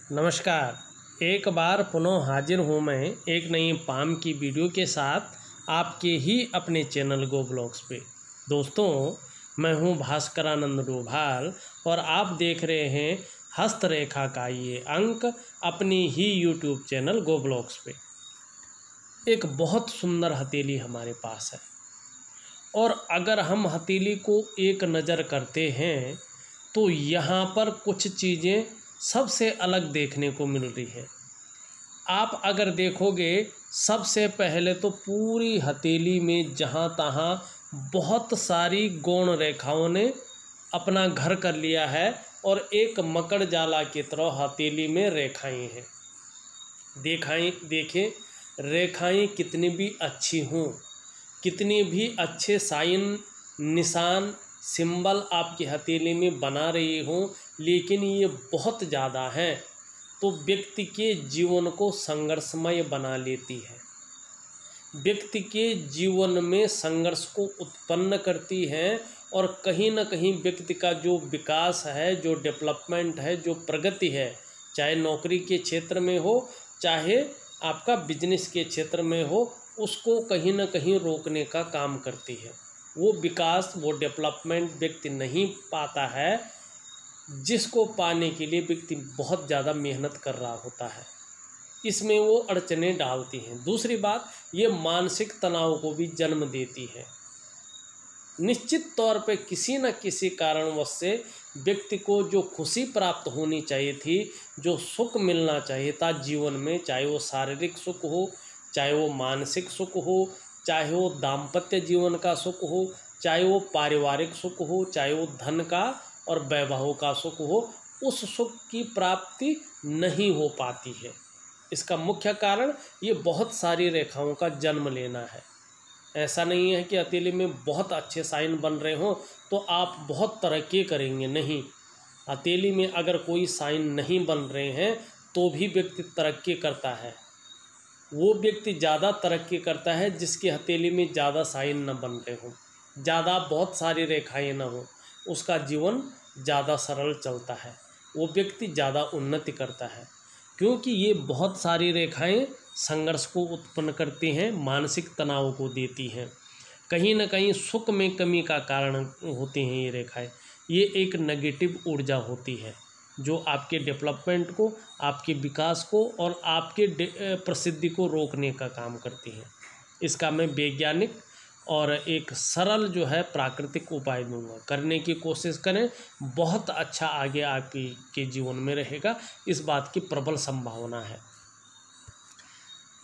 नमस्कार। एक बार पुनः हाजिर हूँ मैं एक नई पाम की वीडियो के साथ आपके ही अपने चैनल गो ब्लॉग्स पे। दोस्तों, मैं हूँ भास्करानंद डोभाल और आप देख रहे हैं हस्तरेखा का ये अंक अपनी ही यूट्यूब चैनल गो ब्लॉग्स पे। एक बहुत सुंदर हथेली हमारे पास है और अगर हम हथेली को एक नज़र करते हैं तो यहाँ पर कुछ चीज़ें सबसे अलग देखने को मिल रही है। आप अगर देखोगे, सबसे पहले तो पूरी हथेली में जहाँ तहाँ बहुत सारी गौण रेखाओं ने अपना घर कर लिया है और एक मकड़ जाला की तरह हथेली में रेखाएं हैं। देखें रेखाएं कितनी भी अच्छी हों, कितनी भी अच्छे साइन निशान सिंबल आपकी हथेली में बना रही हो, लेकिन ये बहुत ज़्यादा हैं तो व्यक्ति के जीवन को संघर्षमय बना लेती है, व्यक्ति के जीवन में संघर्ष को उत्पन्न करती है और कहीं ना कहीं व्यक्ति का जो विकास है, जो डेवलपमेंट है, जो प्रगति है, चाहे नौकरी के क्षेत्र में हो, चाहे आपका बिजनेस के क्षेत्र में हो, उसको कहीं ना कहीं रोकने का काम करती है। वो विकास, वो डेवलपमेंट व्यक्ति नहीं पाता है जिसको पाने के लिए व्यक्ति बहुत ज़्यादा मेहनत कर रहा होता है। इसमें वो अड़चनें डालती हैं। दूसरी बात, ये मानसिक तनाव को भी जन्म देती है। निश्चित तौर पे किसी न किसी कारणवश से व्यक्ति को जो खुशी प्राप्त होनी चाहिए थी, जो सुख मिलना चाहिए था जीवन में, चाहे वो शारीरिक सुख हो, चाहे वो मानसिक सुख हो, चाहे वो दाम्पत्य जीवन का सुख हो, चाहे वो पारिवारिक सुख हो, चाहे वो धन का और वैभव का सुख हो, उस सुख की प्राप्ति नहीं हो पाती है। इसका मुख्य कारण ये बहुत सारी रेखाओं का जन्म लेना है। ऐसा नहीं है कि हथेली में बहुत अच्छे साइन बन रहे हों तो आप बहुत तरक्की करेंगे, नहीं। हथेली में अगर कोई साइन नहीं बन रहे हैं तो भी व्यक्ति तरक्की करता है। वो व्यक्ति ज़्यादा तरक्की करता है जिसकी हथेली में ज़्यादा साइन न बन रहे हों, ज़्यादा बहुत सारी रेखाएं न हों, उसका जीवन ज़्यादा सरल चलता है, वो व्यक्ति ज़्यादा उन्नति करता है। क्योंकि ये बहुत सारी रेखाएं संघर्ष को उत्पन्न करती हैं, मानसिक तनाव को देती हैं, कहीं ना कहीं सुख में कमी का कारण होती हैं। ये रेखाएं, ये एक नेगेटिव ऊर्जा होती है जो आपके डेवलपमेंट को, आपके विकास को और आपके प्रसिद्धि को रोकने का काम करती हैं। इसका मैं वैज्ञानिक और एक सरल जो है प्राकृतिक उपाय दूंगा। करने की कोशिश करें, बहुत अच्छा आगे आपके जीवन में रहेगा, इस बात की प्रबल संभावना है।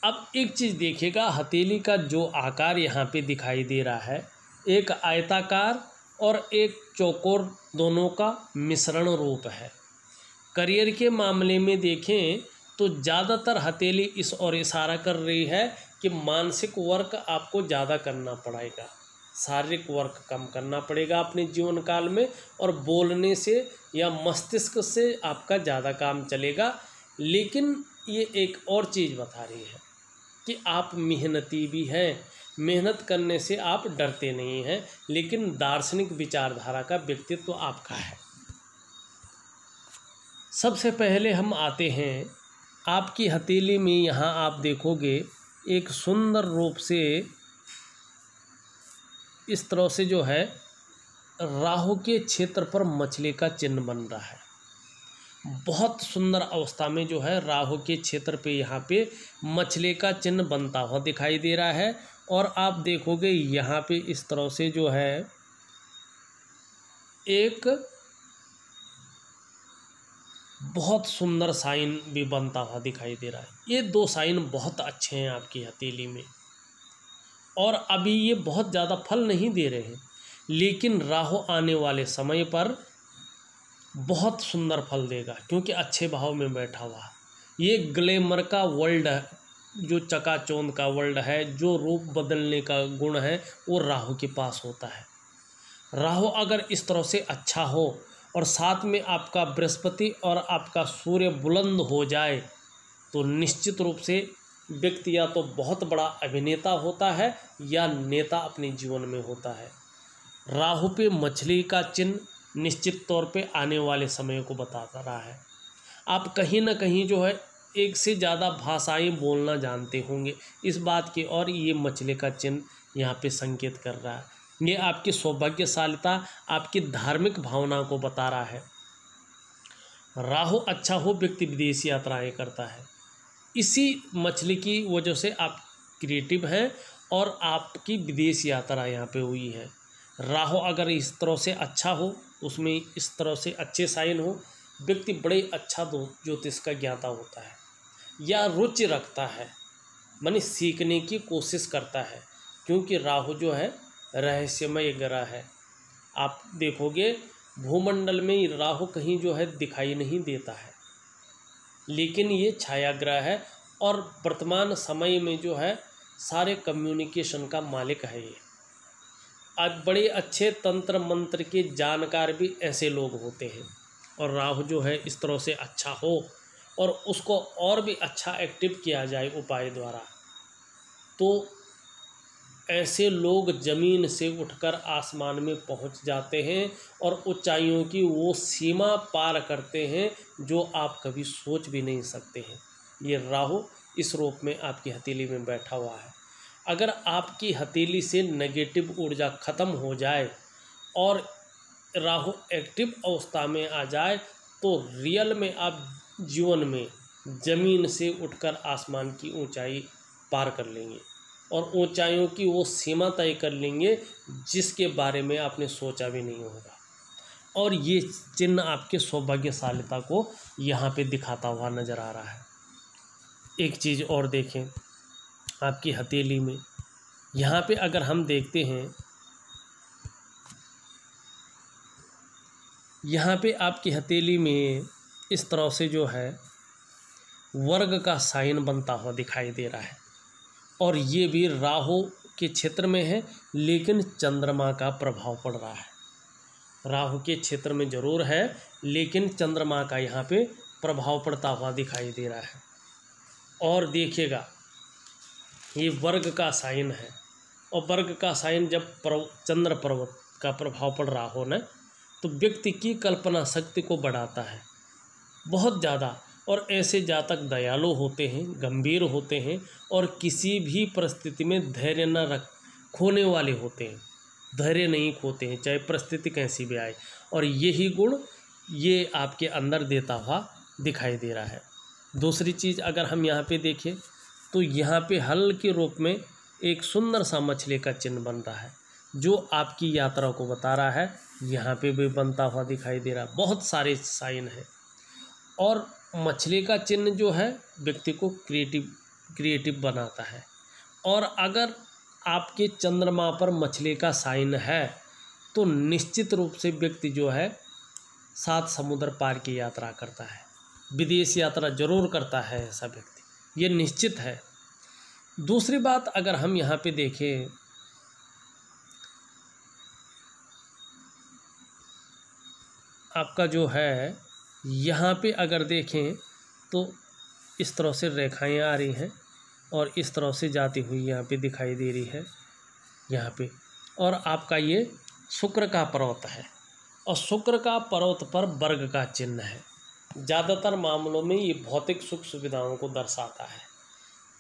अब एक चीज़ देखिएगा, हथेली का जो आकार यहाँ पे दिखाई दे रहा है, एक आयताकार और एक चौकोर दोनों का मिश्रण रूप है। करियर के मामले में देखें तो ज़्यादातर हथेली इस ओर इशारा कर रही है कि मानसिक वर्क आपको ज़्यादा करना पड़ेगा, शारीरिक वर्क कम करना पड़ेगा अपने जीवन काल में, और बोलने से या मस्तिष्क से आपका ज़्यादा काम चलेगा। लेकिन ये एक और चीज़ बता रही है कि आप मेहनती भी हैं, मेहनत करने से आप डरते नहीं हैं, लेकिन दार्शनिक विचारधारा का व्यक्तित्व आपका है। सबसे पहले हम आते हैं आपकी हथेली में। यहाँ आप देखोगे एक सुंदर रूप से इस तरह से जो है राहु के क्षेत्र पर मछली का चिन्ह बन रहा है। बहुत सुंदर अवस्था में जो है राहु के क्षेत्र पे यहाँ पे मछली का चिन्ह बनता हुआ दिखाई दे रहा है। और आप देखोगे यहाँ पे इस तरह से जो है एक बहुत सुंदर साइन भी बनता हुआ दिखाई दे रहा है। ये दो साइन बहुत अच्छे हैं आपकी हथेली में, और अभी ये बहुत ज़्यादा फल नहीं दे रहे हैं, लेकिन राहु आने वाले समय पर बहुत सुंदर फल देगा, क्योंकि अच्छे भाव में बैठा हुआ है। ये ग्लैमर का वर्ल्ड है, जो चकाचौंध का वर्ल्ड है, जो रूप बदलने का गुण है, वो राहु के पास होता है। राहु अगर इस तरह से अच्छा हो और साथ में आपका बृहस्पति और आपका सूर्य बुलंद हो जाए तो निश्चित रूप से व्यक्ति या तो बहुत बड़ा अभिनेता होता है या नेता अपने जीवन में होता है। राहु पे मछली का चिन्ह निश्चित तौर पे आने वाले समय को बताता रहा है। आप कहीं ना कहीं जो है एक से ज़्यादा भाषाएं बोलना जानते होंगे, इस बात की और ये मछली का चिन्ह यहाँ पे संकेत कर रहा है। ये आपकी सौभाग्यशालिता, आपकी धार्मिक भावना को बता रहा है। राहु अच्छा हो, व्यक्ति विदेश यात्राएं करता है। इसी मछली की वजह से आप क्रिएटिव हैं और आपकी विदेश यात्रा यहाँ पे हुई है। राहु अगर इस तरह से अच्छा हो, उसमें इस तरह से अच्छे साइन हो, व्यक्ति बड़े अच्छा ज्योतिष का ज्ञाता होता है या रुचि रखता है, माने सीखने की कोशिश करता है, क्योंकि राहु जो है रहस्यमय ग्रह है। आप देखोगे भूमंडल में राहु कहीं जो है दिखाई नहीं देता है, लेकिन ये छाया ग्रह है और वर्तमान समय में जो है सारे कम्युनिकेशन का मालिक है। ये आज बड़े अच्छे तंत्र मंत्र के जानकार भी ऐसे लोग होते हैं। और राहु जो है इस तरह से अच्छा हो और उसको और भी अच्छा एक्टिव किया जाए उपाय द्वारा, तो ऐसे लोग ज़मीन से उठकर आसमान में पहुंच जाते हैं और ऊंचाइयों की वो सीमा पार करते हैं जो आप कभी सोच भी नहीं सकते हैं। ये राहु इस रूप में आपकी हथेली में बैठा हुआ है। अगर आपकी हथेली से नेगेटिव ऊर्जा ख़त्म हो जाए और राहु एक्टिव अवस्था में आ जाए तो रियल में आप जीवन में ज़मीन से उठकर आसमान की ऊंचाई पार कर लेंगे और ऊंचाइयों की वो सीमा तय कर लेंगे जिसके बारे में आपने सोचा भी नहीं होगा। और ये चिन्ह आपके सौभाग्यशालिता को यहाँ पे दिखाता हुआ नज़र आ रहा है। एक चीज़ और देखें, आपकी हथेली में यहाँ पे अगर हम देखते हैं, यहाँ पे आपकी हथेली में इस तरह से जो है वर्ग का साइन बनता हुआ दिखाई दे रहा है और ये भी राहु के क्षेत्र में है, लेकिन चंद्रमा का प्रभाव पड़ रहा है। राहु के क्षेत्र में ज़रूर है, लेकिन चंद्रमा का यहाँ पे प्रभाव पड़ता हुआ दिखाई दे रहा है। और देखिएगा ये वर्ग का साइन है और वर्ग का साइन जब चंद्र पर्वत का प्रभाव पड़ रहा हो ना, तो व्यक्ति की कल्पना शक्ति को बढ़ाता है बहुत ज़्यादा। और ऐसे जातक दयालु होते हैं, गंभीर होते हैं और किसी भी परिस्थिति में धैर्य न खोने वाले होते हैं, धैर्य नहीं खोते हैं चाहे परिस्थिति कैसी भी आए। और यही गुण ये आपके अंदर देता हुआ दिखाई दे रहा है। दूसरी चीज़ अगर हम यहाँ पे देखें तो यहाँ पे हल के रूप में एक सुंदर सा मछली का चिन्ह बन रहा है जो आपकी यात्रा को बता रहा है। यहाँ पे भी बनता हुआ दिखाई दे रहा है। बहुत सारे साइन हैं और मछली का चिन्ह जो है व्यक्ति को क्रिएटिव बनाता है। और अगर आपके चंद्रमा पर मछली का साइन है तो निश्चित रूप से व्यक्ति जो है 7 समुद्र पार की यात्रा करता है, विदेश यात्रा जरूर करता है ऐसा व्यक्ति, ये निश्चित है। दूसरी बात अगर हम यहाँ पे देखें, आपका जो है यहाँ पे अगर देखें तो इस तरह से रेखाएं आ रही हैं और इस तरह से जाती हुई यहाँ पे दिखाई दे रही है यहाँ पे। और आपका ये शुक्र का पर्वत है और शुक्र का पर्वत पर वर्ग का चिन्ह है। ज़्यादातर मामलों में ये भौतिक सुख सुविधाओं को दर्शाता है,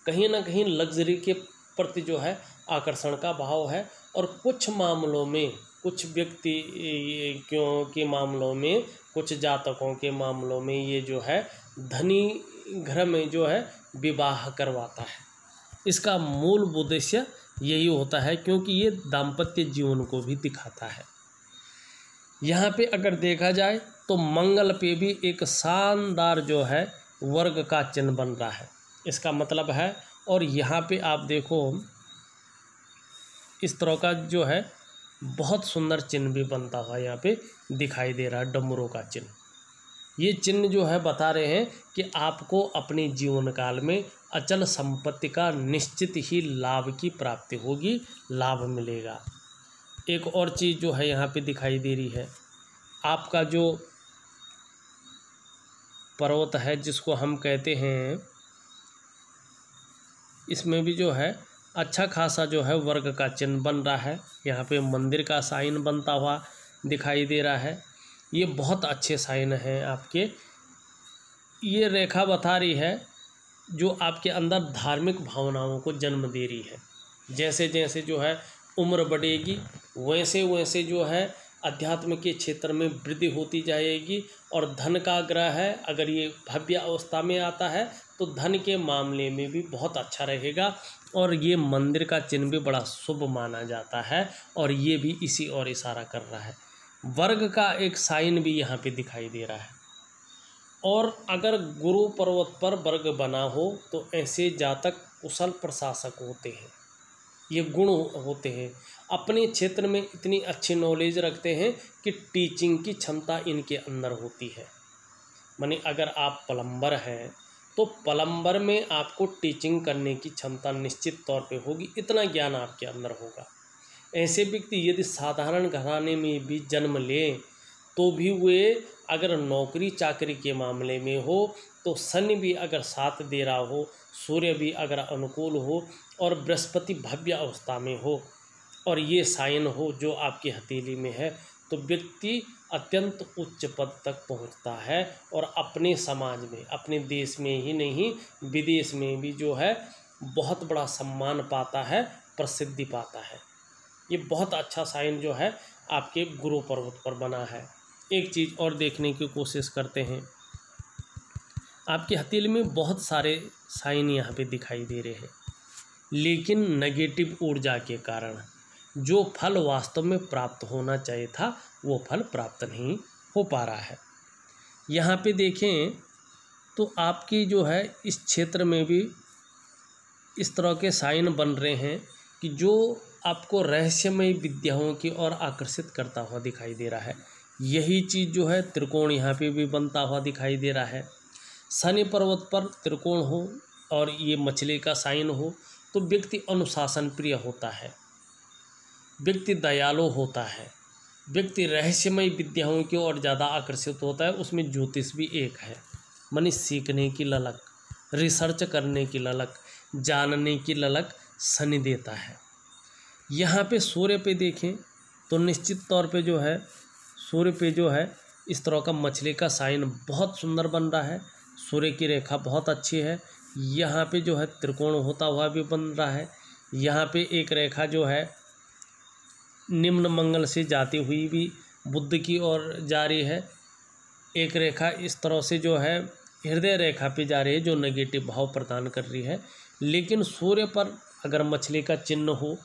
कहीं ना कहीं लग्जरी के प्रति जो है आकर्षण का भाव है। और कुछ मामलों में, कुछ व्यक्ति के मामलों में, कुछ जातकों के मामलों में ये जो है धनी घर में जो है विवाह करवाता है। इसका मूल उद्देश्य यही होता है क्योंकि ये दाम्पत्य जीवन को भी दिखाता है। यहाँ पे अगर देखा जाए तो मंगल पे भी एक शानदार जो है वर्ग का चिन्ह बन रहा है, इसका मतलब है। और यहाँ पे आप देखो इस तरह का जो है बहुत सुंदर चिन्ह भी बनता हुआ यहाँ पे दिखाई दे रहा है, डमरू का चिन्ह। ये चिन्ह जो है बता रहे हैं कि आपको अपने जीवन काल में अचल संपत्ति का निश्चित ही लाभ की प्राप्ति होगी, लाभ मिलेगा। एक और चीज़ जो है यहाँ पे दिखाई दे रही है, आपका जो पर्वत है जिसको हम कहते हैं, इसमें भी जो है अच्छा खासा जो है वर्ग का चिन्ह बन रहा है। यहाँ पे मंदिर का साइन बनता हुआ दिखाई दे रहा है। ये बहुत अच्छे साइन हैं आपके ये रेखा बता रही है जो आपके अंदर धार्मिक भावनाओं को जन्म दे रही है। जैसे जैसे जो है उम्र बढ़ेगी वैसे वैसे जो है अध्यात्म के क्षेत्र में वृद्धि होती जाएगी। और धन का ग्रह है, अगर ये भव्य अवस्था में आता है तो धन के मामले में भी बहुत अच्छा रहेगा। और ये मंदिर का चिन्ह भी बड़ा शुभ माना जाता है और ये भी इसी ओर इशारा कर रहा है। वर्ग का एक साइन भी यहाँ पे दिखाई दे रहा है। और अगर गुरु पर्वत पर वर्ग बना हो तो ऐसे जातक कुशल प्रशासक होते हैं। ये गुण होते हैं, अपने क्षेत्र में इतनी अच्छी नॉलेज रखते हैं कि टीचिंग की क्षमता इनके अंदर होती है। माने अगर आप प्लम्बर हैं तो प्लम्बर में आपको टीचिंग करने की क्षमता निश्चित तौर पे होगी, इतना ज्ञान आपके अंदर होगा। ऐसे व्यक्ति यदि साधारण घराने में भी जन्म लें तो भी वे अगर नौकरी चाकरी के मामले में हो तो शनि भी अगर साथ दे रहा हो, सूर्य भी अगर अनुकूल हो और बृहस्पति भव्य अवस्था में हो और ये साइन हो जो आपकी हथेली में है तो व्यक्ति अत्यंत उच्च पद तक पहुंचता है और अपने समाज में, अपने देश में ही नहीं विदेश में भी जो है बहुत बड़ा सम्मान पाता है, प्रसिद्धि पाता है। ये बहुत अच्छा साइन जो है आपके गुरु पर्वत पर बना है। एक चीज़ और देखने की कोशिश करते हैं, आपकी हथेली में बहुत सारे साइन यहाँ पे दिखाई दे रहे हैं, लेकिन नेगेटिव ऊर्जा के कारण जो फल वास्तव में प्राप्त होना चाहिए था वो फल प्राप्त नहीं हो पा रहा है। यहाँ पे देखें तो आपकी जो है इस क्षेत्र में भी इस तरह के साइन बन रहे हैं कि जो आपको रहस्यमय विद्याओं की ओर आकर्षित करता हुआ दिखाई दे रहा है। यही चीज़ जो है त्रिकोण यहाँ पे भी बनता हुआ दिखाई दे रहा है। शनि पर्वत पर त्रिकोण हो और ये मछली का साइन हो तो व्यक्ति अनुशासन प्रिय होता है, व्यक्ति दयालु होता है, व्यक्ति रहस्यमय विद्याओं की ओर ज़्यादा आकर्षित होता है। उसमें ज्योतिष भी एक है, माने सीखने की ललक, रिसर्च करने की ललक, जानने की ललक शनि देता है। यहाँ पे सूर्य पे देखें तो निश्चित तौर पे जो है सूर्य पे जो है इस तरह का मछली का साइन बहुत सुंदर बन रहा है। सूर्य की रेखा बहुत अच्छी है। यहाँ पे जो है त्रिकोण होता हुआ भी बन रहा है। यहाँ पे एक रेखा जो है निम्न मंगल से जाती हुई भी बुध की ओर जा रही है। एक रेखा इस तरह से जो है हृदय रेखा पे जा रही है जो नेगेटिव भाव प्रदान कर रही है। लेकिन सूर्य पर अगर मछली का चिन्ह हो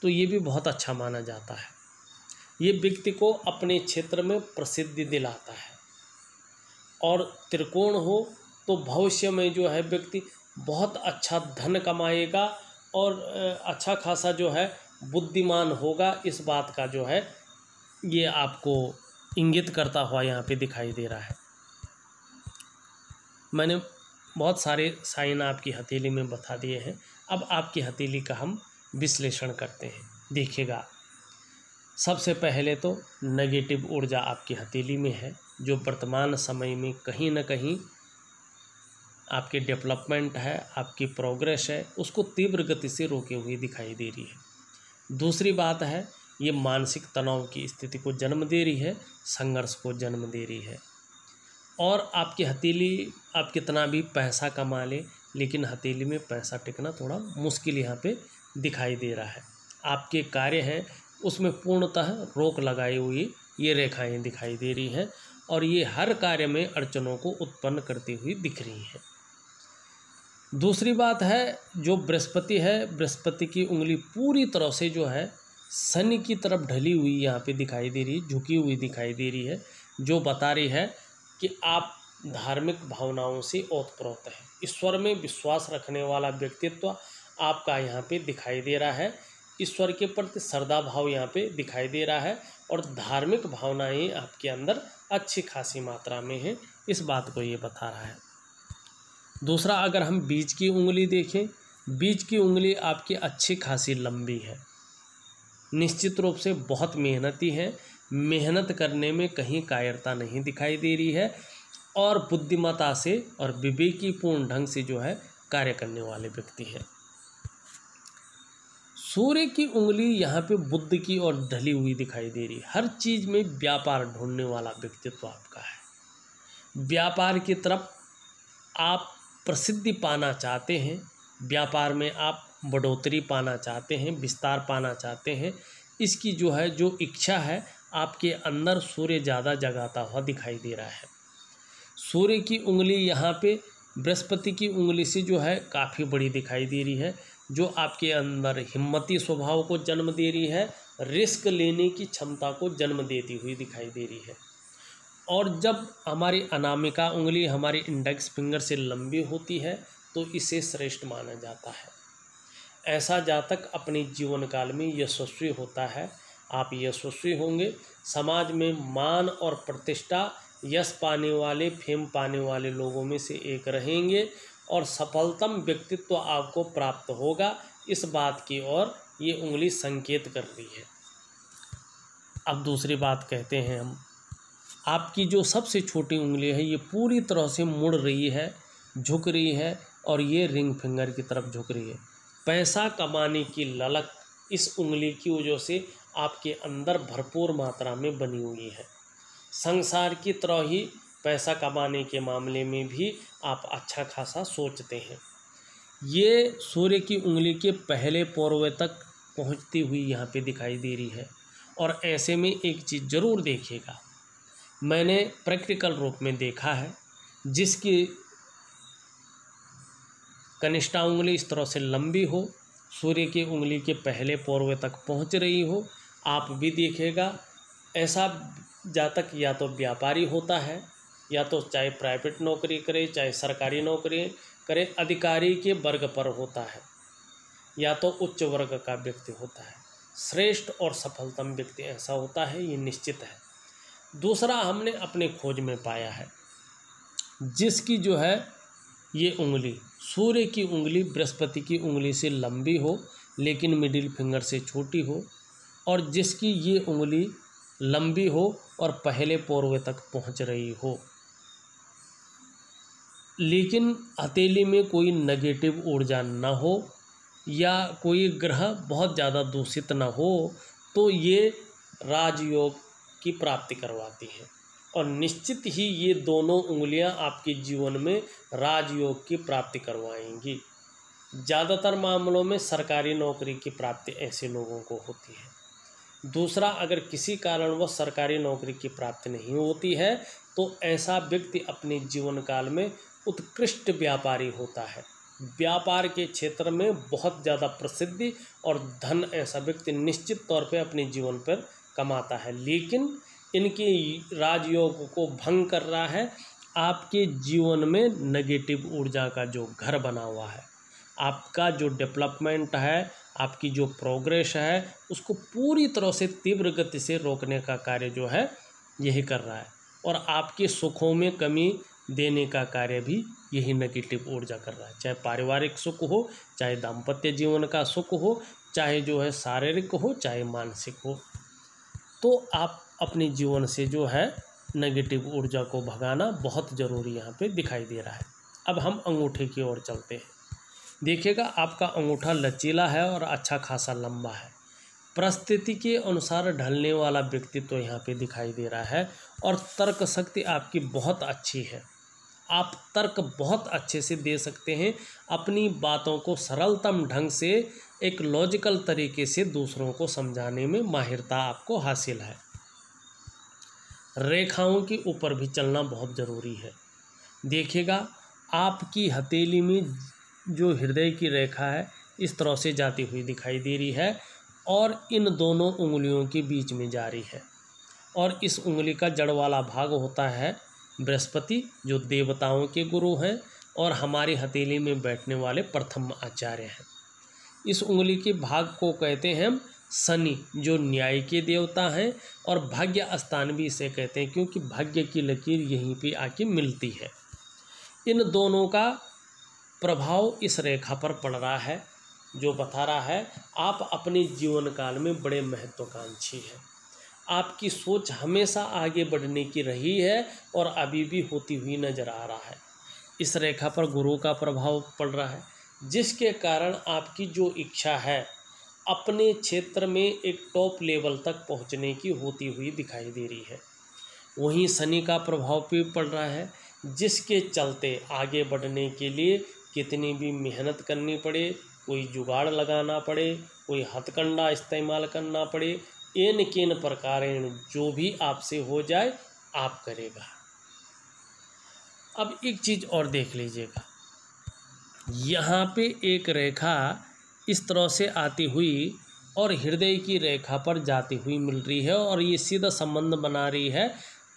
तो ये भी बहुत अच्छा माना जाता है। ये व्यक्ति को अपने क्षेत्र में प्रसिद्धि दिलाता है। और त्रिकोण हो तो भविष्य में जो है व्यक्ति बहुत अच्छा धन कमाएगा और अच्छा खासा जो है बुद्धिमान होगा। इस बात का जो है ये आपको इंगित करता हुआ यहाँ पे दिखाई दे रहा है। मैंने बहुत सारे साइन आपकी हथेली में बता दिए हैं। अब आपकी हथेली का हम विश्लेषण करते हैं। देखिएगा, सबसे पहले तो नेगेटिव ऊर्जा आपकी हथेली में है जो वर्तमान समय में कहीं ना कहीं आपके डेवलपमेंट है, आपकी प्रोग्रेस है, उसको तीव्र गति से रोके हुए दिखाई दे रही है। दूसरी बात है ये मानसिक तनाव की स्थिति को जन्म दे रही है, संघर्ष को जन्म दे रही है। और आपकी हथेली, आप कितना भी पैसा कमा ले लेकिन हथेली में पैसा टिकना थोड़ा मुश्किल यहाँ पे दिखाई दे रहा है। आपके कार्य हैं उसमें पूर्णतः रोक लगाई हुई ये रेखाएं दिखाई दे रही हैं और ये हर कार्य में अड़चनों को उत्पन्न करती हुई दिख रही हैं। दूसरी बात है जो बृहस्पति है, बृहस्पति की उंगली पूरी तरह से जो है शनि की तरफ ढली हुई यहाँ पे दिखाई दे रही, झुकी हुई दिखाई दे रही है, जो बता रही है कि आप धार्मिक भावनाओं से ओतप्रोत हैं। ईश्वर में विश्वास रखने वाला व्यक्तित्व आपका यहाँ पे दिखाई दे रहा है। ईश्वर के प्रति श्रद्धा भाव यहाँ पे दिखाई दे रहा है और धार्मिक भावनाएं आपके अंदर अच्छी खासी मात्रा में हैं, इस बात को ये बता रहा है। दूसरा, अगर हम बीच की उंगली देखें, बीच की उंगली आपकी अच्छी खासी लंबी है, निश्चित रूप से बहुत मेहनती है, मेहनत करने में कहीं कायरता नहीं दिखाई दे रही है और बुद्धिमत्ता से और विवेकीपूर्ण ढंग से जो है कार्य करने वाले व्यक्ति हैं। सूर्य की उंगली यहाँ पे बुध की ओर ढली हुई दिखाई दे रही है। हर चीज़ में व्यापार ढूंढने वाला व्यक्तित्व आपका है। व्यापार की तरफ आप प्रसिद्धि पाना चाहते हैं, व्यापार में आप बढ़ोतरी पाना चाहते हैं, विस्तार पाना चाहते हैं, इसकी जो इच्छा है आपके अंदर सूर्य ज़्यादा जगाता हुआ दिखाई दे रहा है। सूर्य की उंगली यहाँ पे बृहस्पति की उंगली से काफ़ी बड़ी दिखाई दे रही है, जो आपके अंदर हिम्मती स्वभाव को जन्म दे रही है, रिस्क लेने की क्षमता को जन्म देती हुई दिखाई दे रही है। और जब हमारी अनामिका उंगली हमारी इंडेक्स फिंगर से लंबी होती है तो इसे श्रेष्ठ माना जाता है। ऐसा जातक अपने जीवन काल में यशस्वी होता है। आप यशस्वी होंगे, समाज में मान और प्रतिष्ठा, यश पाने वाले, फेम पाने वाले लोगों में से एक रहेंगे और सफलतम व्यक्तित्व आपको प्राप्त होगा। इस बात की ओर ये उंगली संकेत कर रही है। अब दूसरी बात कहते हैं हम, आपकी जो सबसे छोटी उंगली है ये पूरी तरह से मुड़ रही है, झुक रही है और ये रिंग फिंगर की तरफ झुक रही है। पैसा कमाने की ललक इस उंगली की वजह से आपके अंदर भरपूर मात्रा में बनी हुई है। संसार की तरह ही पैसा कमाने के मामले में भी आप अच्छा खासा सोचते हैं। ये सूर्य की उंगली के पहले पोरवे तक पहुंचती हुई यहाँ पे दिखाई दे रही है। और ऐसे में एक चीज़ ज़रूर देखिएगा, मैंने प्रैक्टिकल रूप में देखा है, जिसकी कनिष्ठा उंगली इस तरह से लंबी हो, सूर्य की उंगली के पहले पोरवे तक पहुंच रही हो, आप भी देखिएगा ऐसा जातक या तो व्यापारी होता है, या तो चाहे प्राइवेट नौकरी करे, चाहे सरकारी नौकरी करे, अधिकारी के वर्ग पर होता है, या तो उच्च वर्ग का व्यक्ति होता है। श्रेष्ठ और सफलतम व्यक्ति ऐसा होता है, ये निश्चित है। दूसरा हमने अपने खोज में पाया है, जिसकी ये उंगली सूर्य की उंगली बृहस्पति की उंगली से लंबी हो लेकिन मिडिल फिंगर से छोटी हो, और जिसकी ये उंगली लंबी हो और पहले पोरवे तक पहुंच रही हो, लेकिन हथेली में कोई नेगेटिव ऊर्जा न हो या कोई ग्रह बहुत ज़्यादा दूषित न हो, तो ये राजयोग की प्राप्ति करवाती है। और निश्चित ही ये दोनों उंगलियां आपके जीवन में राजयोग की प्राप्ति करवाएंगी। ज़्यादातर मामलों में सरकारी नौकरी की प्राप्ति ऐसे लोगों को होती है। दूसरा, अगर किसी कारणवश सरकारी नौकरी की प्राप्ति नहीं होती है तो ऐसा व्यक्ति अपने जीवन काल में उत्कृष्ट व्यापारी होता है। व्यापार के क्षेत्र में बहुत ज़्यादा प्रसिद्धि और धन ऐसा व्यक्ति निश्चित तौर पे अपने जीवन पर कमाता है। लेकिन इनकी राजयोग को भंग कर रहा है आपके जीवन में नेगेटिव ऊर्जा का जो घर बना हुआ है। आपका जो डेवलपमेंट है, आपकी जो प्रोग्रेस है, उसको पूरी तरह से तीव्र गति से रोकने का कार्य यही कर रहा है। और आपके सुखों में कमी देने का कार्य भी यही नेगेटिव ऊर्जा कर रहा है। चाहे पारिवारिक सुख हो, चाहे दाम्पत्य जीवन का सुख हो, चाहे शारीरिक हो, चाहे मानसिक हो, तो आप अपने जीवन से नेगेटिव ऊर्जा को भगाना बहुत ज़रूरी यहाँ पे दिखाई दे रहा है। अब हम अंगूठे की ओर चलते हैं। देखिएगा, आपका अंगूठा लचीला है और अच्छा खासा लंबा है। परिस्थिति के अनुसार ढलने वाला व्यक्तित्व यहाँ पे दिखाई दे रहा है। और तर्क शक्ति आपकी बहुत अच्छी है। आप तर्क बहुत अच्छे से दे सकते हैं। अपनी बातों को सरलतम ढंग से एक लॉजिकल तरीके से दूसरों को समझाने में माहिरता आपको हासिल है। रेखाओं के ऊपर भी चलना बहुत ज़रूरी है। देखिएगा, आपकी हथेली में जो हृदय की रेखा है इस तरह से जाती हुई दिखाई दे रही है और इन दोनों उंगलियों के बीच में जा रही है। और इस उंगली का जड़ वाला भाग होता है बृहस्पति, जो देवताओं के गुरु हैं और हमारी हथेली में बैठने वाले प्रथम आचार्य हैं। इस उंगली के भाग को कहते हैं हम शनि, जो न्याय के देवता हैं। और भाग्य स्थान भी इसे कहते हैं, क्योंकि भाग्य की लकीर यहीं पे आके मिलती है। इन दोनों का प्रभाव इस रेखा पर पड़ रहा है, जो बता रहा है आप अपने जीवन काल में बड़े महत्वाकांक्षी हैं। आपकी सोच हमेशा आगे बढ़ने की रही है और अभी भी होती हुई नज़र आ रहा है। इस रेखा पर गुरु का प्रभाव पड़ रहा है, जिसके कारण आपकी जो इच्छा है अपने क्षेत्र में एक टॉप लेवल तक पहुंचने की होती हुई दिखाई दे रही है। वहीं शनि का प्रभाव भी पड़ रहा है, जिसके चलते आगे बढ़ने के लिए कितनी भी मेहनत करनी पड़े, कोई जुगाड़ लगाना पड़े, कोई हथकंडा इस्तेमाल करना पड़े, एन केन प्रकारेण जो भी आपसे हो जाए आप करेगा। अब एक चीज़ और देख लीजिएगा, यहाँ पे एक रेखा इस तरह से आती हुई और हृदय की रेखा पर जाती हुई मिल रही है, और ये सीधा संबंध बना रही है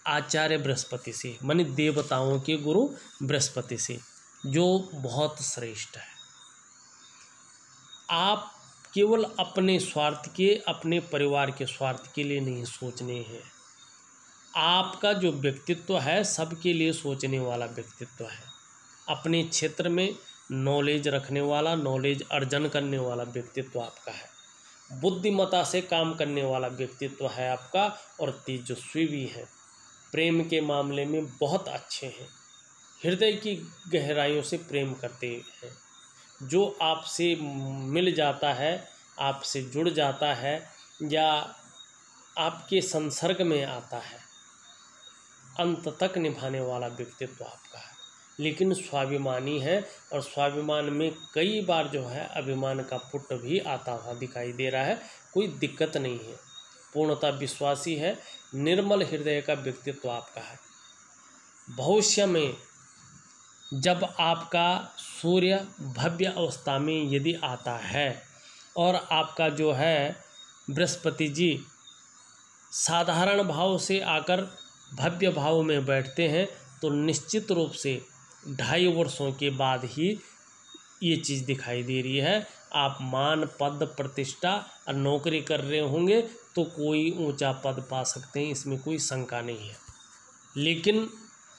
आचार्य बृहस्पति से, माने देवताओं के गुरु बृहस्पति से, जो बहुत श्रेष्ठ है। आप केवल अपने स्वार्थ के, अपने परिवार के स्वार्थ के लिए नहीं सोचने हैं। आपका जो व्यक्तित्व है सबके लिए सोचने वाला व्यक्तित्व है। अपने क्षेत्र में नॉलेज रखने वाला, नॉलेज अर्जन करने वाला व्यक्तित्व आपका है। बुद्धिमत्ता से काम करने वाला व्यक्तित्व है आपका, और तेजस्वी भी है। प्रेम के मामले में बहुत अच्छे हैं, हृदय की गहराइयों से प्रेम करते हैं। जो आपसे मिल जाता है, आपसे जुड़ जाता है या आपके संसर्ग में आता है, अंत तक निभाने वाला व्यक्तित्व आपका है। लेकिन स्वाभिमानी है, और स्वाभिमान में कई बार जो है अभिमान का पुट भी आता हुआ दिखाई दे रहा है। कोई दिक्कत नहीं है, पूर्णतः विश्वासी है, निर्मल हृदय का व्यक्तित्व आपका है। भविष्य में जब आपका सूर्य भव्य अवस्था में यदि आता है और आपका जो है बृहस्पति जी साधारण भाव से आकर भव्य भाव में बैठते हैं, तो निश्चित रूप से 2.5 वर्षों के बाद ही ये चीज़ दिखाई दे रही है। आप मान, पद, प्रतिष्ठा और नौकरी कर रहे होंगे तो कोई ऊंचा पद पा सकते हैं, इसमें कोई शंका नहीं है। लेकिन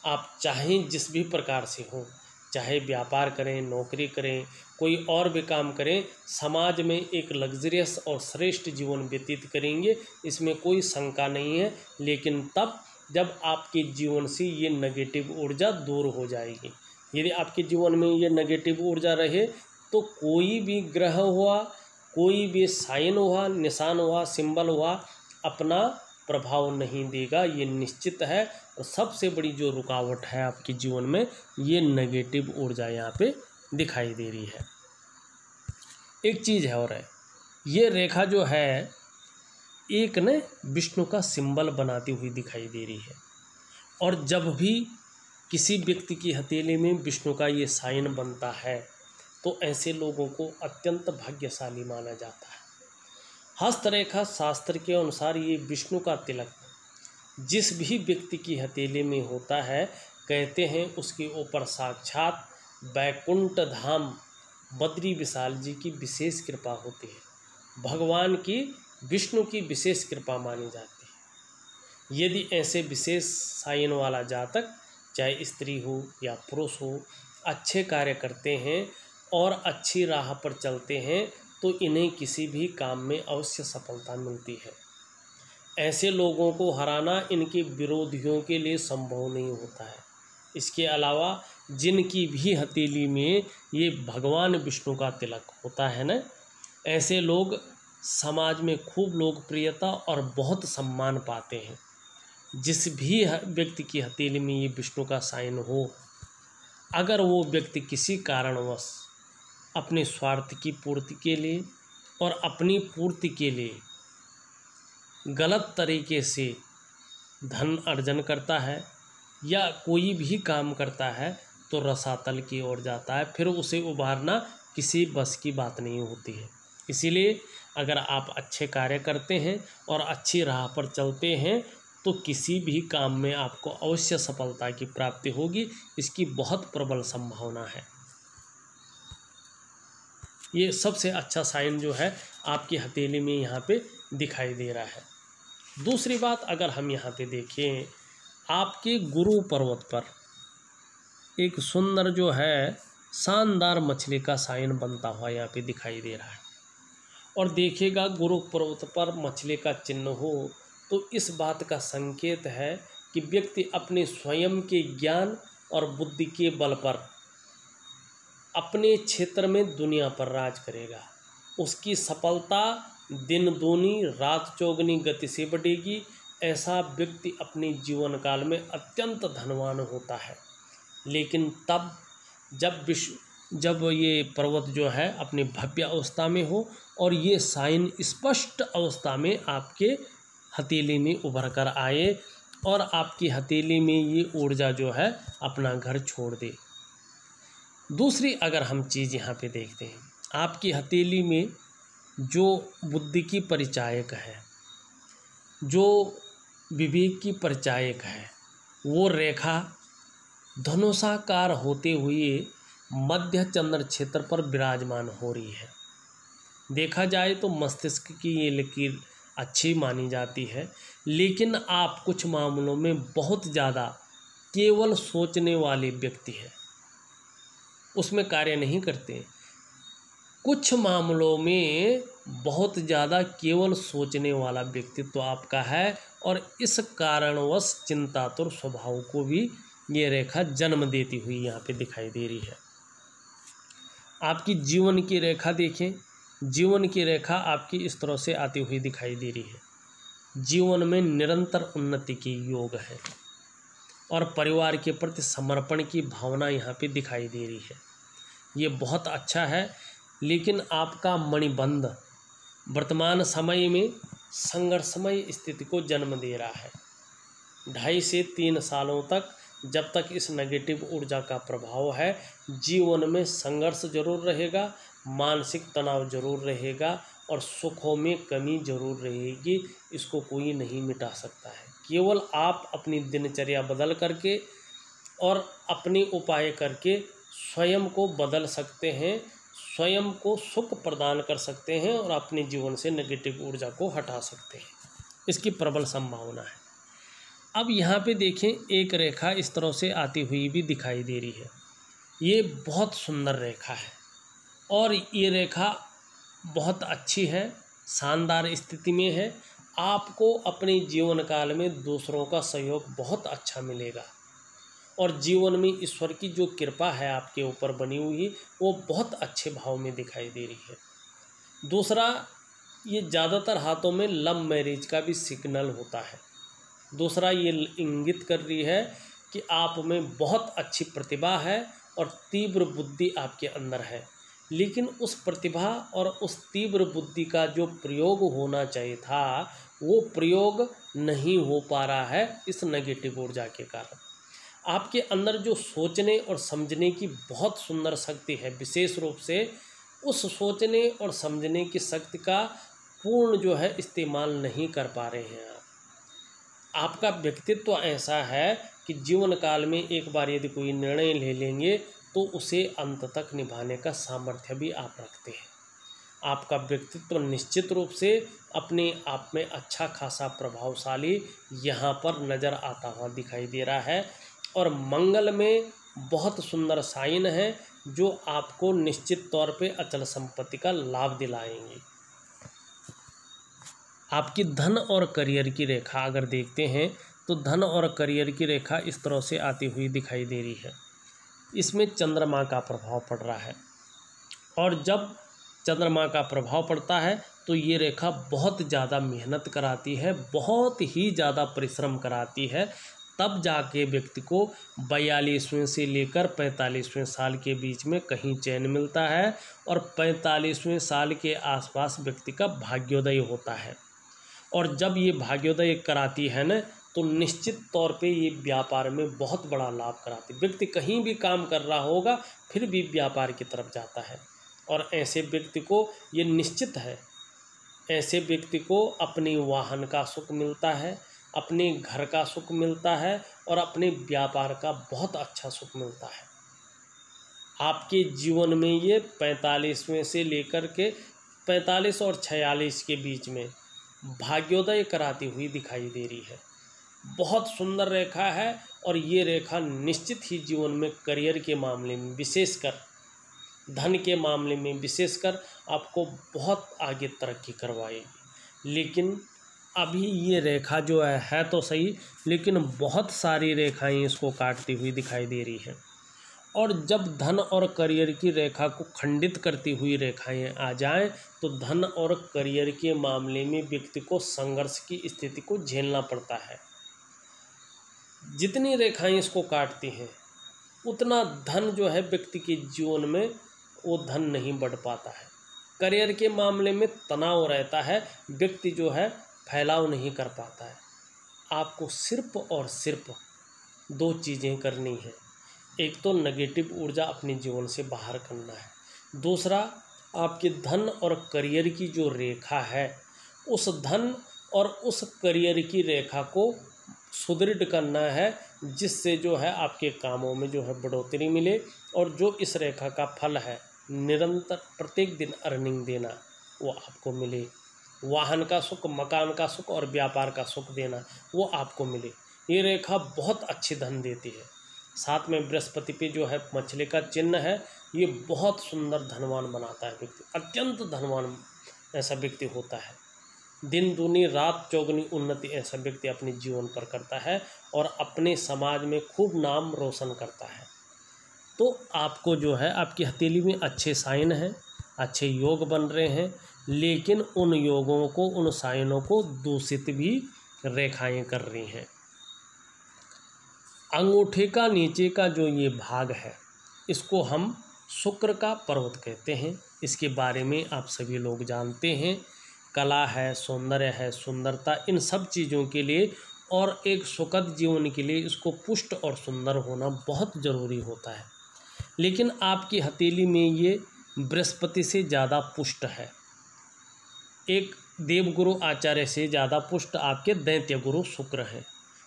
आप चाहें जिस भी प्रकार से हो, चाहे व्यापार करें, नौकरी करें, कोई और भी काम करें, समाज में एक लग्जरियस और श्रेष्ठ जीवन व्यतीत करेंगे, इसमें कोई शंका नहीं है। लेकिन तब जब आपके जीवन से ये नेगेटिव ऊर्जा दूर हो जाएगी। यदि आपके जीवन में ये नेगेटिव ऊर्जा रहे तो कोई भी ग्रह हुआ, कोई भी साइन हुआ, निशान हुआ, सिंबल हुआ, अपना प्रभाव नहीं देगा, ये निश्चित है। और सबसे बड़ी जो रुकावट है आपके जीवन में, ये नेगेटिव ऊर्जा यहाँ पे दिखाई दे रही है। एक चीज़ है और है, ये रेखा जो है एक ने विष्णु का सिंबल बनाती हुई दिखाई दे रही है। और जब भी किसी व्यक्ति की हथेली में विष्णु का ये साइन बनता है तो ऐसे लोगों को अत्यंत भाग्यशाली माना जाता है। हस्तरेखा शास्त्र के अनुसार ये विष्णु का तिलक जिस भी व्यक्ति की हथेली में होता है, कहते हैं उसके ऊपर साक्षात बैकुंठ धाम बद्री विशाल जी की विशेष कृपा होती है। भगवान की, विष्णु की विशेष कृपा मानी जाती है। यदि ऐसे विशेष साइन वाला जातक, चाहे स्त्री हो या पुरुष हो, अच्छे कार्य करते हैं और अच्छी राह पर चलते हैं तो इन्हें किसी भी काम में अवश्य सफलता मिलती है। ऐसे लोगों को हराना इनके विरोधियों के लिए संभव नहीं होता है। इसके अलावा जिनकी भी हथेली में ये भगवान विष्णु का तिलक होता है ना, ऐसे लोग समाज में खूब लोकप्रियता और बहुत सम्मान पाते हैं। जिस भी व्यक्ति की हथेली में ये विष्णु का साइन हो, अगर वो व्यक्ति किसी कारणवश अपने स्वार्थ की पूर्ति के लिए और अपनी पूर्ति के लिए गलत तरीके से धन अर्जन करता है या कोई भी काम करता है तो रसातल की ओर जाता है, फिर उसे उबारना किसी बस की बात नहीं होती है। इसीलिए अगर आप अच्छे कार्य करते हैं और अच्छी राह पर चलते हैं तो किसी भी काम में आपको अवश्य सफलता की प्राप्ति होगी, इसकी बहुत प्रबल संभावना है। ये सबसे अच्छा साइन जो है आपकी हथेली में यहाँ पे दिखाई दे रहा है। दूसरी बात, अगर हम यहाँ पे देखें, आपके गुरु पर्वत पर एक सुंदर जो है शानदार मछली का साइन बनता हुआ यहाँ पे दिखाई दे रहा है। और देखिएगा, गुरु पर्वत पर मछली का चिन्ह हो तो इस बात का संकेत है कि व्यक्ति अपने स्वयं के ज्ञान और बुद्धि के बल पर अपने क्षेत्र में दुनिया पर राज करेगा। उसकी सफलता दिन दूनी रात चौगुनी गति से बढ़ेगी। ऐसा व्यक्ति अपने जीवन काल में अत्यंत धनवान होता है। लेकिन तब जब ये पर्वत जो है अपनी भव्य अवस्था में हो और ये साइन स्पष्ट अवस्था में आपके हथेली में उभर कर आए और आपकी हथेली में ये ऊर्जा जो है अपना घर छोड़ दे। दूसरी अगर हम चीज़ यहाँ पे देखते हैं, आपकी हथेली में जो बुद्धि की परिचायक है, जो विवेक की परिचायक है, वो रेखा धनुषाकार होते हुए मध्य चंद्र क्षेत्र पर विराजमान हो रही है। देखा जाए तो मस्तिष्क की ये लकीर अच्छी मानी जाती है, लेकिन आप कुछ मामलों में बहुत ज़्यादा केवल सोचने वाले व्यक्ति हैं, उसमें कार्य नहीं करते। कुछ मामलों में बहुत ज़्यादा केवल सोचने वाला व्यक्तित्व आपका है और इस कारणवश चिंतातुर स्वभाव को भी ये रेखा जन्म देती हुई यहाँ पे दिखाई दे रही है। आपकी जीवन की रेखा देखें, जीवन की रेखा आपकी इस तरह से आती हुई दिखाई दे रही है। जीवन में निरंतर उन्नति के योग है और परिवार के प्रति समर्पण की भावना यहाँ पे दिखाई दे रही है। ये बहुत अच्छा है, लेकिन आपका मणिबंध वर्तमान समय में संघर्षमय स्थिति को जन्म दे रहा है। 2.5 से 3 सालों तक जब तक इस नेगेटिव ऊर्जा का प्रभाव है, जीवन में संघर्ष जरूर रहेगा, मानसिक तनाव जरूर रहेगा और सुखों में कमी जरूर रहेगी। इसको कोई नहीं मिटा सकता है। केवल आप अपनी दिनचर्या बदल करके और अपने उपाय करके स्वयं को बदल सकते हैं, स्वयं को सुख प्रदान कर सकते हैं और अपने जीवन से नेगेटिव ऊर्जा को हटा सकते हैं। इसकी प्रबल संभावना है। अब यहाँ पे देखें, एक रेखा इस तरह से आती हुई भी दिखाई दे रही है। ये बहुत सुंदर रेखा है और ये रेखा बहुत अच्छी है, शानदार स्थिति में है। आपको अपने जीवन काल में दूसरों का सहयोग बहुत अच्छा मिलेगा और जीवन में ईश्वर की जो कृपा है आपके ऊपर बनी हुई, वो बहुत अच्छे भाव में दिखाई दे रही है। दूसरा, ये ज़्यादातर हाथों में लव मैरिज का भी सिग्नल होता है। दूसरा, ये इंगित कर रही है कि आप में बहुत अच्छी प्रतिभा है और तीव्र बुद्धि आपके अंदर है, लेकिन उस प्रतिभा और उस तीव्र बुद्धि का जो प्रयोग होना चाहिए था, वो प्रयोग नहीं हो पा रहा है इस नेगेटिव ऊर्जा के कारण। आपके अंदर जो सोचने और समझने की बहुत सुंदर शक्ति है, विशेष रूप से उस सोचने और समझने की शक्ति का पूर्ण जो है इस्तेमाल नहीं कर पा रहे हैं आप। आपका व्यक्तित्व ऐसा है कि जीवन काल में एक बार यदि कोई निर्णय ले लेंगे तो उसे अंत तक निभाने का सामर्थ्य भी आप रखते हैं। आपका व्यक्तित्व निश्चित रूप से अपने आप में अच्छा खासा प्रभावशाली यहाँ पर नज़र आता हुआ दिखाई दे रहा है और मंगल में बहुत सुंदर साइन है जो आपको निश्चित तौर पे अचल संपत्ति का लाभ दिलाएंगे। आपकी धन और करियर की रेखा अगर देखते हैं तो धन और करियर की रेखा इस तरह से आती हुई दिखाई दे रही है। इसमें चंद्रमा का प्रभाव पड़ रहा है और जब चंद्रमा का प्रभाव पड़ता है तो ये रेखा बहुत ज़्यादा मेहनत कराती है, बहुत ही ज़्यादा परिश्रम कराती है। तब जाके व्यक्ति को 42वें से लेकर 45वें साल के बीच में कहीं चैन मिलता है और 45वें साल के आसपास व्यक्ति का भाग्योदय होता है। और जब ये भाग्योदय कराती है न, तो निश्चित तौर पे ये व्यापार में बहुत बड़ा लाभ कराती है। व्यक्ति कहीं भी काम कर रहा होगा फिर भी व्यापार की तरफ जाता है और ऐसे व्यक्ति को ये निश्चित है, ऐसे व्यक्ति को अपने वाहन का सुख मिलता है, अपने घर का सुख मिलता है और अपने व्यापार का बहुत अच्छा सुख मिलता है। आपके जीवन में ये 45वें से लेकर के 45 और 46 के बीच में भाग्योदय कराती हुई दिखाई दे रही है। बहुत सुंदर रेखा है और ये रेखा निश्चित ही जीवन में करियर के मामले में विशेषकर, धन के मामले में विशेषकर आपको बहुत आगे तरक्की करवाएगी। लेकिन अभी ये रेखा जो है तो सही, लेकिन बहुत सारी रेखाएं इसको काटती हुई दिखाई दे रही हैं और जब धन और करियर की रेखा को खंडित करती हुई रेखाएं आ जाएं तो धन और करियर के मामले में व्यक्ति को संघर्ष की स्थिति को झेलना पड़ता है। जितनी रेखाएं इसको काटती हैं उतना धन जो है व्यक्ति के जीवन में वो धन नहीं बढ़ पाता है। करियर के मामले में तनाव रहता है, व्यक्ति जो है फैलाव नहीं कर पाता है। आपको सिर्फ और सिर्फ दो चीज़ें करनी है, एक तो नेगेटिव ऊर्जा अपने जीवन से बाहर करना है, दूसरा आपके धन और करियर की जो रेखा है उस धन और उस करियर की रेखा को सुदृढ़ करना है, जिससे जो है आपके कामों में जो है बढ़ोतरी मिले और जो इस रेखा का फल है निरंतर प्रत्येक दिन अर्निंग देना वो आपको मिले। वाहन का सुख, मकान का सुख और व्यापार का सुख देना वो आपको मिले। ये रेखा बहुत अच्छी धन देती है। साथ में बृहस्पति पे जो है मछली का चिन्ह है, ये बहुत सुंदर धनवान बनाता है व्यक्ति, अत्यंत धनवान ऐसा व्यक्ति होता है। दिन दूनी रात चौगुनी उन्नति ऐसा व्यक्ति अपने जीवन पर करता है और अपने समाज में खूब नाम रोशन करता है। तो आपको जो है आपकी हथेली में अच्छे साइन हैं, अच्छे योग बन रहे हैं, लेकिन उन योगों को, उन साइनों को दूषित भी रेखाएं कर रही हैं। अंगूठे का नीचे का जो ये भाग है इसको हम शुक्र का पर्वत कहते हैं। इसके बारे में आप सभी लोग जानते हैं। कला है, सौंदर्य है, सुंदरता, इन सब चीज़ों के लिए और एक सुखद जीवन के लिए इसको पुष्ट और सुंदर होना बहुत ज़रूरी होता है। लेकिन आपकी हथेली में ये बृहस्पति से ज़्यादा पुष्ट है, एक देवगुरु आचार्य से ज़्यादा पुष्ट आपके दैत्य गुरु शुक्र हैं,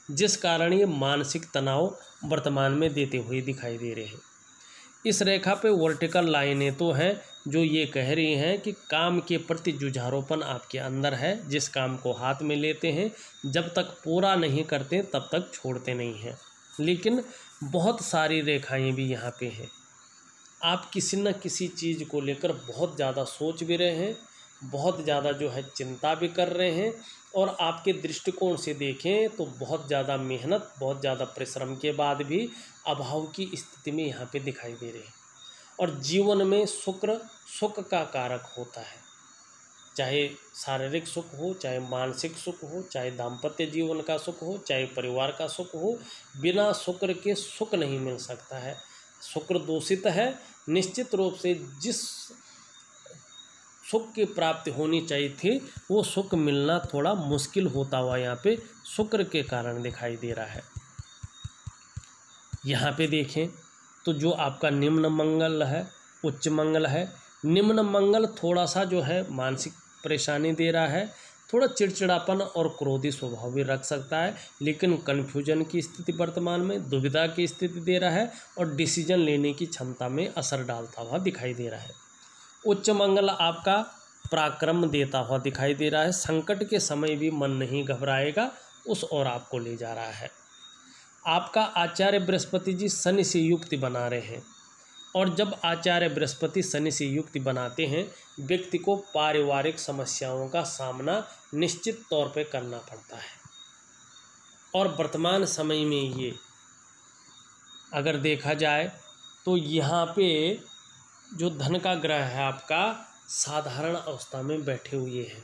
जिस कारण ये मानसिक तनाव वर्तमान में देते हुए दिखाई दे रहे हैं। इस रेखा पे वर्टिकल लाइनें तो हैं जो ये कह रही हैं कि काम के प्रति जुझारूपन आपके अंदर है। जिस काम को हाथ में लेते हैं जब तक पूरा नहीं करते तब तक छोड़ते नहीं हैं। लेकिन बहुत सारी रेखाएं भी यहाँ पे हैं। आप किसी न किसी चीज़ को लेकर बहुत ज़्यादा सोच भी रहे हैं, बहुत ज़्यादा जो है चिंता भी कर रहे हैं, और आपके दृष्टिकोण से देखें तो बहुत ज़्यादा मेहनत, बहुत ज़्यादा परिश्रम के बाद भी अभाव की स्थिति में यहाँ पे दिखाई दे रहे हैं। और जीवन में शुक्र सुख का कारक होता है, चाहे शारीरिक सुख हो, चाहे मानसिक सुख हो, चाहे दाम्पत्य जीवन का सुख हो, चाहे परिवार का सुख हो, बिना शुक्र के सुख नहीं मिल सकता है। शुक्र दूषित है, निश्चित रूप से जिस सुख की प्राप्ति होनी चाहिए थी वो सुख मिलना थोड़ा मुश्किल होता हुआ यहाँ पे शुक्र के कारण दिखाई दे रहा है। यहाँ पे देखें तो जो आपका निम्न मंगल है, उच्च मंगल है, निम्न मंगल थोड़ा सा जो है मानसिक परेशानी दे रहा है, थोड़ा चिड़चिड़ापन और क्रोधी स्वभाव भी रख सकता है, लेकिन कन्फ्यूजन की स्थिति वर्तमान में दुविधा की स्थिति दे रहा है और डिसीजन लेने की क्षमता में असर डालता हुआ दिखाई दे रहा है। उच्च मंगल आपका पराक्रम देता हुआ दिखाई दे रहा है। संकट के समय भी मन नहीं घबराएगा, उस ओर आपको ले जा रहा है। आपका आचार्य बृहस्पति जी शनि से युक्ति बना रहे हैं, और जब आचार्य बृहस्पति शनि से युक्ति बनाते हैं व्यक्ति को पारिवारिक समस्याओं का सामना निश्चित तौर पे करना पड़ता है। और वर्तमान समय में ये अगर देखा जाए तो यहाँ पे जो धन का ग्रह है आपका साधारण अवस्था में बैठे हुए हैं,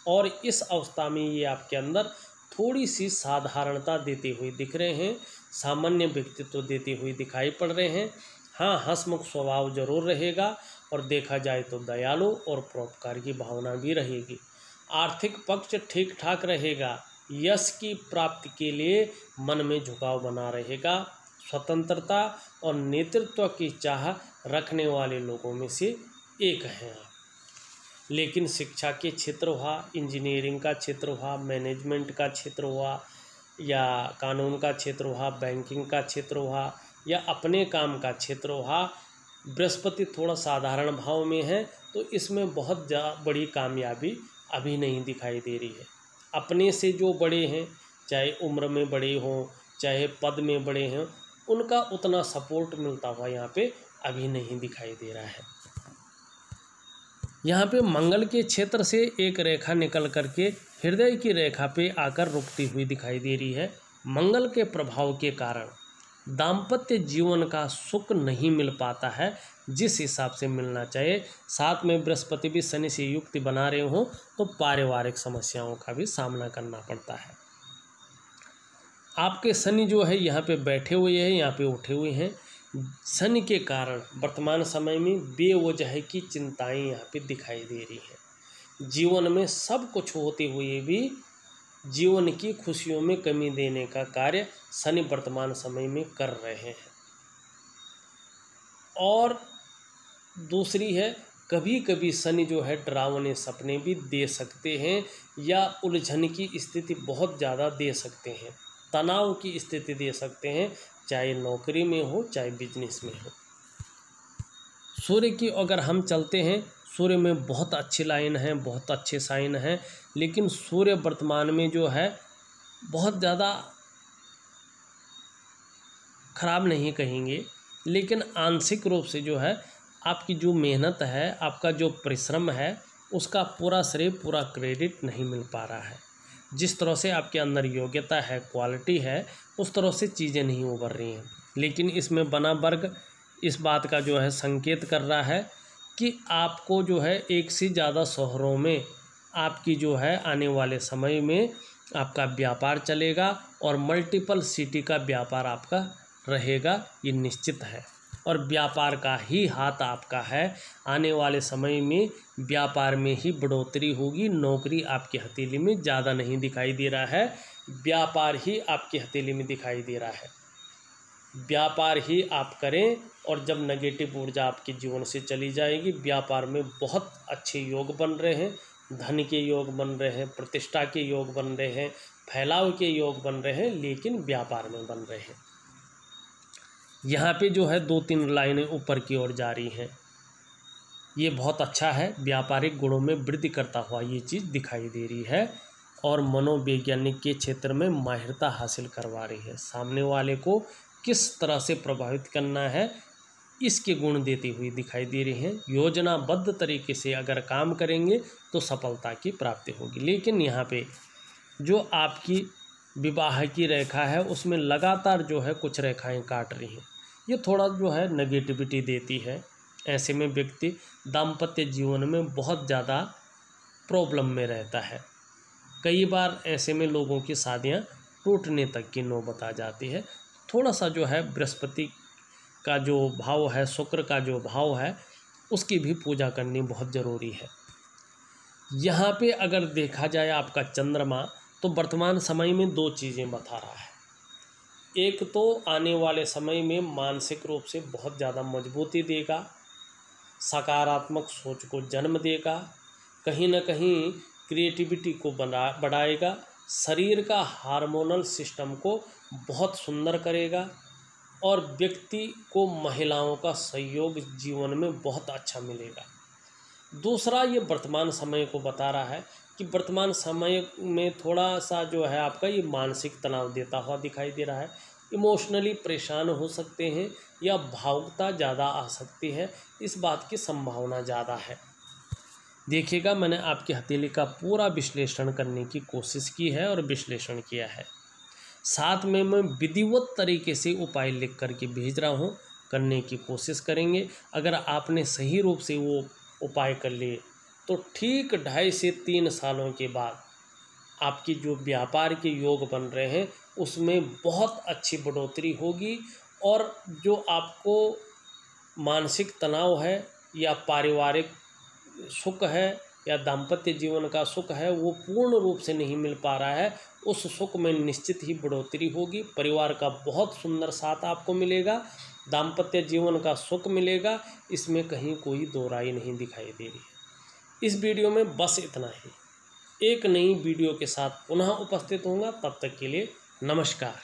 और इस अवस्था में ये आपके अंदर थोड़ी सी साधारणता देते हुए दिख रहे हैं, सामान्य व्यक्तित्व देते हुए दिखाई पड़ रहे हैं। हाँ, हंसमुख स्वभाव जरूर रहेगा और देखा जाए तो दयालु और परोपकार की भावना भी रहेगी। आर्थिक पक्ष ठीक ठाक रहेगा। यश की प्राप्ति के लिए मन में झुकाव बना रहेगा। स्वतंत्रता और नेतृत्व की चाह रखने वाले लोगों में से एक हैं आप। लेकिन शिक्षा के क्षेत्र हुआ, इंजीनियरिंग का क्षेत्र हुआ, मैनेजमेंट का क्षेत्र हुआ, या कानून का क्षेत्र हुआ, बैंकिंग का क्षेत्र हुआ, या अपने काम का क्षेत्र हुआ, बृहस्पति थोड़ा साधारण भाव में है तो इसमें बहुत बड़ी कामयाबी अभी नहीं दिखाई दे रही है। अपने से जो बड़े हैं, चाहे उम्र में बड़े हों, चाहे पद में बड़े हों, उनका उतना सपोर्ट मिलता हुआ यहाँ पे अभी नहीं दिखाई दे रहा है। यहाँ पे मंगल के क्षेत्र से एक रेखा निकल करके हृदय की रेखा पे आकर रुकती हुई दिखाई दे रही है। मंगल के प्रभाव के कारण दाम्पत्य जीवन का सुख नहीं मिल पाता है जिस हिसाब से मिलना चाहिए। साथ में बृहस्पति भी शनि से युक्ति बना रहे हों तो पारिवारिक समस्याओं का भी सामना करना पड़ता है। आपके शनि जो है यहाँ पे बैठे हुए हैं, यहाँ पे उठे हुए हैं। शनि के कारण वर्तमान समय में बेवजह की चिंताएं यहाँ पे दिखाई दे रही हैं। जीवन में सब कुछ होते हुए भी जीवन की खुशियों में कमी देने का कार्य शनि वर्तमान समय में कर रहे हैं। और दूसरी है, कभी कभी शनि जो है डरावने सपने भी दे सकते हैं या उलझन की स्थिति बहुत ज़्यादा दे सकते हैं, तनाव की स्थिति दे सकते हैं, चाहे नौकरी में हो चाहे बिजनेस में हो। सूर्य की अगर हम चलते हैं, सूर्य में बहुत अच्छी लाइन है, बहुत अच्छे साइन हैं, लेकिन सूर्य वर्तमान में जो है बहुत ज़्यादा खराब नहीं कहेंगे, लेकिन आंशिक रूप से जो है आपकी जो मेहनत है, आपका जो परिश्रम है, उसका पूरा श्रेय पूरा क्रेडिट नहीं मिल पा रहा है। जिस तरह से आपके अंदर योग्यता है, क्वालिटी है, उस तरह से चीज़ें नहीं उभर रही हैं। लेकिन इसमें बना वर्ग इस बात का जो है संकेत कर रहा है कि आपको जो है एक से ज़्यादा शहरों में आपकी जो है आने वाले समय में आपका व्यापार चलेगा और मल्टीपल सिटी का व्यापार आपका रहेगा, ये निश्चित है। और व्यापार का ही हाथ आपका है। आने वाले समय में व्यापार में ही बढ़ोतरी होगी। नौकरी आपकी हथेली में ज़्यादा नहीं दिखाई दे रहा है, व्यापार ही आपकी हथेली में दिखाई दे रहा है। व्यापार ही आप करें और जब नेगेटिव ऊर्जा आपके जीवन से चली जाएगी, व्यापार में बहुत अच्छे योग बन रहे हैं, धन के योग बन रहे हैं, प्रतिष्ठा के योग बन रहे हैं, फैलाव के योग बन रहे हैं, लेकिन व्यापार में बन रहे हैं। यहाँ पे जो है 2-3 लाइनें ऊपर की ओर जा रही हैं, ये बहुत अच्छा है। व्यापारिक गुणों में वृद्धि करता हुआ ये चीज़ दिखाई दे रही है और मनोवैज्ञानिक के क्षेत्र में माहिरता हासिल करवा रही है। सामने वाले को किस तरह से प्रभावित करना है, इसके गुण देती हुई दिखाई दे रही हैं। योजनाबद्ध तरीके से अगर काम करेंगे तो सफलता की प्राप्ति होगी। लेकिन यहाँ पे जो आपकी विवाह की रेखा है उसमें लगातार जो है कुछ रेखाएं काट रही हैं, ये थोड़ा जो है नेगेटिविटी देती है। ऐसे में व्यक्ति दाम्पत्य जीवन में बहुत ज़्यादा प्रॉब्लम में रहता है। कई बार ऐसे में लोगों की शादियां टूटने तक की नौबत आ जाती है। थोड़ा सा जो है बृहस्पति का जो भाव है, शुक्र का जो भाव है, उसकी भी पूजा करनी बहुत ज़रूरी है। यहाँ पे अगर देखा जाए आपका चंद्रमा, तो वर्तमान समय में 2 चीज़ें बता रहा है। एक तो आने वाले समय में मानसिक रूप से बहुत ज़्यादा मजबूती देगा, सकारात्मक सोच को जन्म देगा, कहीं ना कहीं क्रिएटिविटी को बढ़ाएगा, शरीर का हार्मोनल सिस्टम को बहुत सुंदर करेगा और व्यक्ति को महिलाओं का सहयोग जीवन में बहुत अच्छा मिलेगा। दूसरा, ये वर्तमान समय को बता रहा है कि वर्तमान समय में थोड़ा सा जो है आपका ये मानसिक तनाव देता हुआ दिखाई दे रहा है। इमोशनली परेशान हो सकते हैं या भावुकता ज़्यादा आ सकती है, इस बात की संभावना ज़्यादा है। देखिएगा, मैंने आपकी हथेली का पूरा विश्लेषण करने की कोशिश की है और विश्लेषण किया है। साथ में मैं विधिवत तरीके से उपाय लिख करके भेज रहा हूँ, करने की कोशिश करेंगे। अगर आपने सही रूप से वो उपाय कर लिए तो ठीक 2.5 से 3 सालों के बाद आपकी जो व्यापार के योग बन रहे हैं उसमें बहुत अच्छी बढ़ोतरी होगी और जो आपको मानसिक तनाव है या पारिवारिक सुख है या दाम्पत्य जीवन का सुख है वो पूर्ण रूप से नहीं मिल पा रहा है, उस सुख में निश्चित ही बढ़ोतरी होगी। परिवार का बहुत सुंदर साथ आपको मिलेगा, दाम्पत्य जीवन का सुख मिलेगा, इसमें कहीं कोई दो राय नहीं दिखाई दे रही है। इस वीडियो में बस इतना ही। एक नई वीडियो के साथ पुनः उपस्थित होऊंगा, तब तक के लिए नमस्कार।